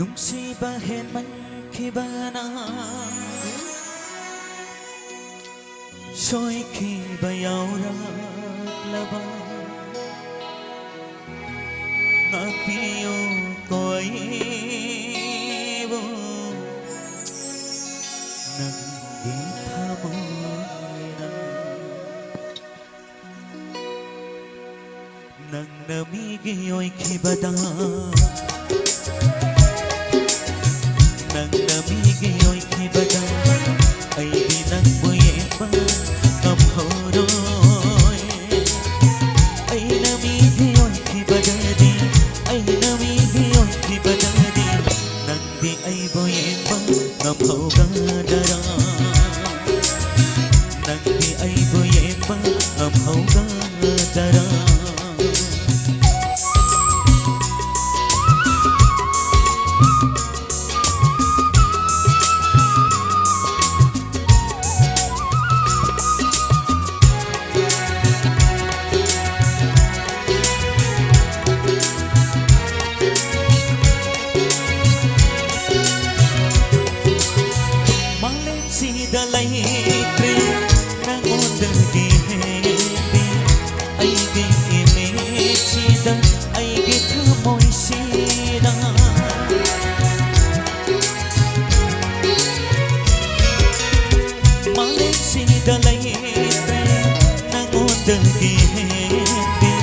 Nungsiba man kibana Soy kibayaw raglaba Ngapiyo ko'y ibo Nagdita mo na Nang namigiyo'y kibada Nang namigiyo'y kibada Ay di nagbuye pa kamhoroy Ay namigiyo'y kibada di Ay namigiyo'y kibada di Nang di ay buye pa kamhogadara Nang di ay buye pa kamhogadara Dalay kre nang odang dihedi ay di imechida ay gikamoy sida malay si dalay kre nang odang dihedi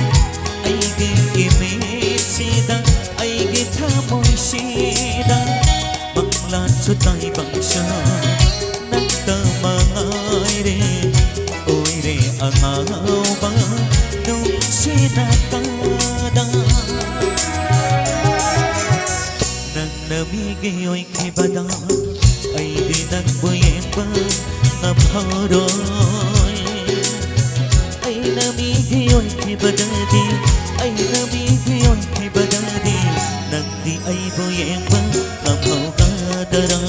ay di imechida ay gikamoy sida manglanso tay bangsa ang ba nung sinakada Nang namigiyo'y kibada ay di nagbuye pa namharoy Ay namigiyo'y kibada di Ay namigiyo'y kibada di Nang di ay buye pa namhagadara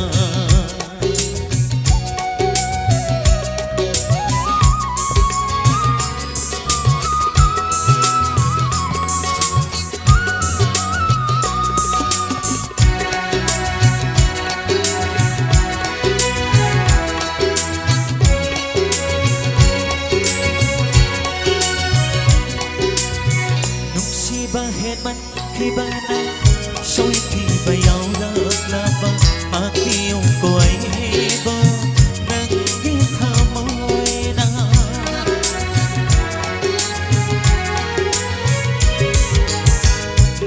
man kibana soy kibayaw raglaba akiyong ko'y ibo nang gikamoy na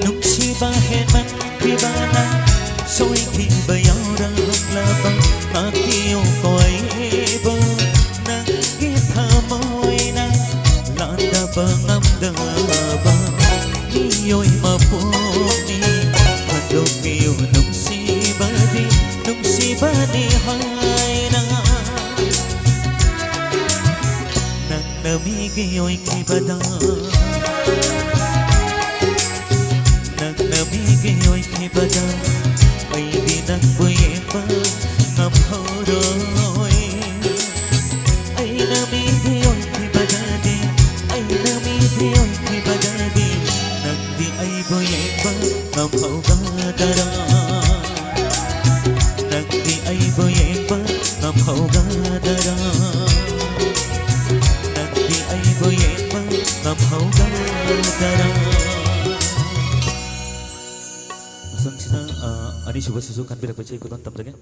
nung sibahin man kibana soy kibayaw raglaba akiyong ko'y ibo nang gikamoy na landa bang amdaba Iyo'y mapuni Handog iyo nung sibadi hay na Nang namigiyo'y kibada Nang namigiyo'y kibada Ay di nagbuye pa kamhoroy Ay namigiyo'y kibada di Ay namigiyo'y kibada di Di ay buye pa kamhogadara Nang di ay buye pa kamhogadara Nang di ay buye pa kamhogadara Asang sina ani suba susu kan birak baca ikutan tam jaga